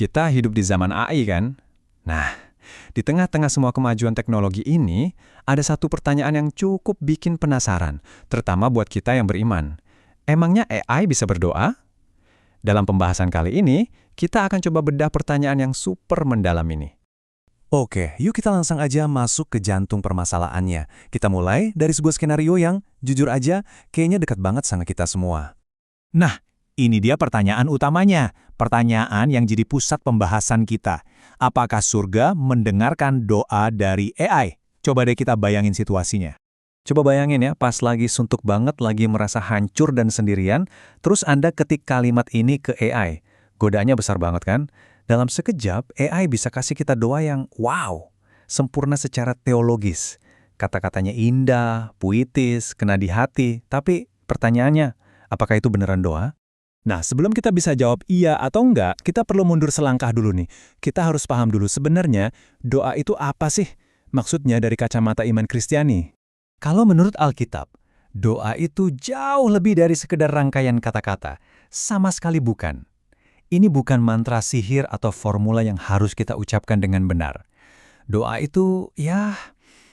Kita hidup di zaman AI kan? Nah, di tengah-tengah semua kemajuan teknologi ini, ada satu pertanyaan yang cukup bikin penasaran, terutama buat kita yang beriman. Emangnya AI bisa berdoa? Dalam pembahasan kali ini, kita akan coba bedah pertanyaan yang super mendalam ini. Oke, yuk kita langsung aja masuk ke jantung permasalahannya. Kita mulai dari sebuah skenario yang, jujur aja, kayaknya dekat banget sama kita semua. Nah, ini dia pertanyaan utamanya. Pertanyaan yang jadi pusat pembahasan kita. Apakah surga mendengarkan doa dari AI? Coba deh kita bayangin situasinya. Coba bayangin ya, pas lagi suntuk banget, lagi merasa hancur dan sendirian, terus Anda ketik kalimat ini ke AI. Godaannya besar banget kan? Dalam sekejap, AI bisa kasih kita doa yang wow, sempurna secara teologis. Kata-katanya indah, puitis, kena di hati. Tapi pertanyaannya, apakah itu beneran doa? Nah, sebelum kita bisa jawab iya atau enggak, kita perlu mundur selangkah dulu nih. Kita harus paham dulu sebenarnya doa itu apa sih? Maksudnya dari kacamata iman Kristiani. Kalau menurut Alkitab, doa itu jauh lebih dari sekedar rangkaian kata-kata. Sama sekali bukan. Ini bukan mantra sihir atau formula yang harus kita ucapkan dengan benar. Doa itu,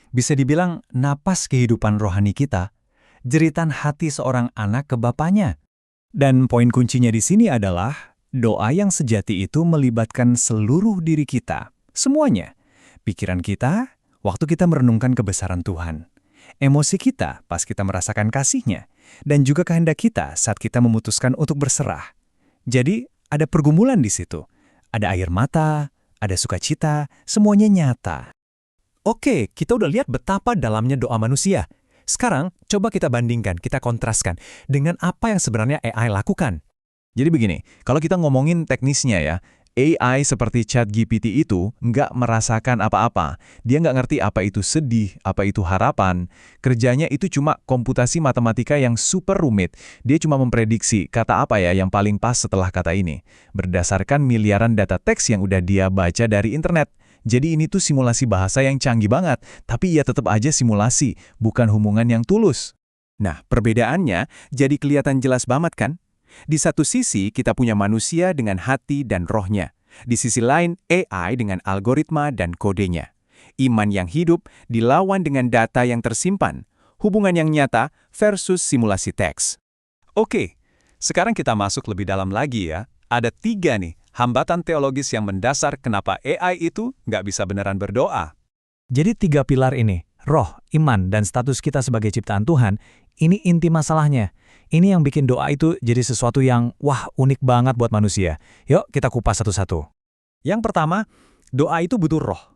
bisa dibilang napas kehidupan rohani kita, jeritan hati seorang anak ke bapaknya. Dan poin kuncinya di sini adalah doa yang sejati itu melibatkan seluruh diri kita. Semuanya. Pikiran kita, waktu kita merenungkan kebesaran Tuhan. Emosi kita pas kita merasakan kasih-Nya, dan juga kehendak kita saat kita memutuskan untuk berserah. Jadi, ada pergumulan di situ. Ada air mata, ada sukacita, semuanya nyata. Oke, kita udah lihat betapa dalamnya doa manusia. Sekarang, coba kita bandingkan, kita kontraskan dengan apa yang sebenarnya AI lakukan. Jadi begini, kalau kita ngomongin teknisnya ya, AI seperti ChatGPT itu nggak merasakan apa-apa. Dia nggak ngerti apa itu sedih, apa itu harapan. Kerjanya itu cuma komputasi matematika yang super rumit. Dia cuma memprediksi kata apa ya yang paling pas setelah kata ini. Berdasarkan miliaran data teks yang udah dia baca dari internet. Jadi ini tuh simulasi bahasa yang canggih banget. Tapi ya tetap aja simulasi, bukan hubungan yang tulus. Nah, perbedaannya jadi kelihatan jelas banget kan? Di satu sisi, kita punya manusia dengan hati dan rohnya. Di sisi lain, AI dengan algoritma dan kodenya. Iman yang hidup dilawan dengan data yang tersimpan. Hubungan yang nyata versus simulasi teks. Oke, sekarang kita masuk lebih dalam lagi ya. Ada 3 nih, hambatan teologis yang mendasar kenapa AI itu nggak bisa beneran berdoa. Jadi 3 pilar ini, roh, iman, dan status kita sebagai ciptaan Tuhan, ini inti masalahnya. Ini yang bikin doa itu jadi sesuatu yang, unik banget buat manusia. Yuk, kita kupas satu-satu. Yang pertama, doa itu butuh roh.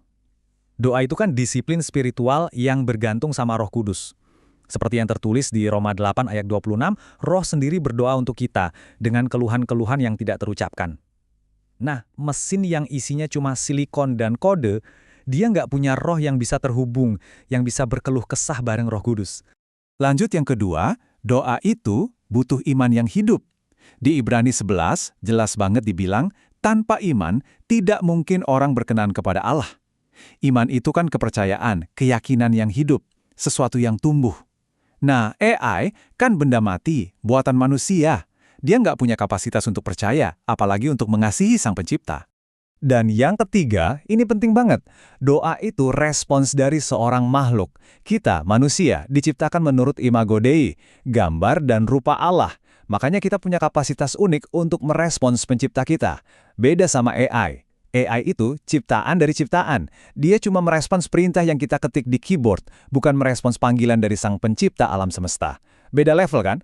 Doa itu kan disiplin spiritual yang bergantung sama Roh Kudus. Seperti yang tertulis di Roma 8 ayat 26, roh sendiri berdoa untuk kita dengan keluhan-keluhan yang tidak terucapkan. Nah, mesin yang isinya cuma silikon dan kode, dia nggak punya roh yang bisa terhubung, yang bisa berkeluh kesah bareng Roh Kudus. Lanjut yang kedua, doa itu butuh iman yang hidup. Di Ibrani 11, jelas banget dibilang, tanpa iman tidak mungkin orang berkenan kepada Allah. Iman itu kan kepercayaan, keyakinan yang hidup, sesuatu yang tumbuh. Nah, AI kan benda mati, buatan manusia. Dia nggak punya kapasitas untuk percaya, apalagi untuk mengasihi Sang Pencipta. Dan yang ketiga, ini penting banget. Doa itu respons dari seorang makhluk. Kita, manusia, diciptakan menurut imago Dei, gambar dan rupa Allah. Makanya kita punya kapasitas unik untuk merespons pencipta kita. Beda sama AI. AI itu ciptaan dari ciptaan. Dia cuma merespons perintah yang kita ketik di keyboard, bukan merespons panggilan dari Sang Pencipta alam semesta. Beda level kan?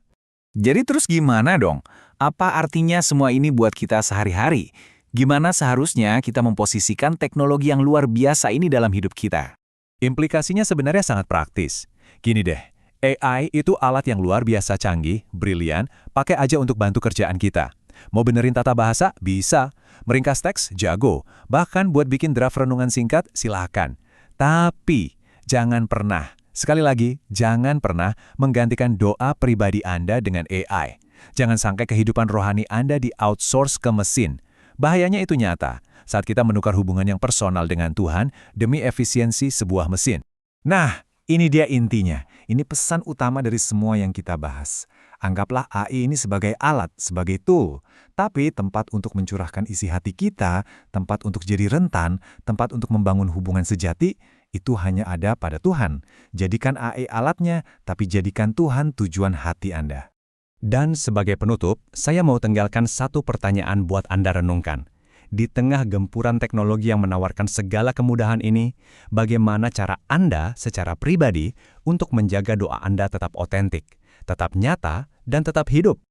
Jadi terus gimana dong? Apa artinya semua ini buat kita sehari-hari? Gimana seharusnya kita memposisikan teknologi yang luar biasa ini dalam hidup kita? Implikasinya sebenarnya sangat praktis. Gini deh, AI itu alat yang luar biasa canggih, brilian, pakai aja untuk bantu kerjaan kita. Mau benerin tata bahasa? Bisa. Meringkas teks? Jago. Bahkan buat bikin draft renungan singkat? Silakan. Tapi, jangan pernah, sekali lagi, jangan pernah menggantikan doa pribadi Anda dengan AI. Jangan sampai kehidupan rohani Anda di-outsource ke mesin. Bahayanya itu nyata, saat kita menukar hubungan yang personal dengan Tuhan demi efisiensi sebuah mesin. Nah, Ini dia intinya. Ini pesan utama dari semua yang kita bahas. Anggaplah AI ini sebagai alat, sebagai tool. Tapi tempat untuk mencurahkan isi hati kita, tempat untuk jadi rentan, tempat untuk membangun hubungan sejati, itu hanya ada pada Tuhan. Jadikan AI alatnya, tapi jadikan Tuhan tujuan hati Anda. Dan sebagai penutup, saya mau tinggalkan satu pertanyaan buat Anda renungkan. Di tengah gempuran teknologi yang menawarkan segala kemudahan ini, bagaimana cara Anda secara pribadi untuk menjaga doa Anda tetap otentik, tetap nyata, dan tetap hidup?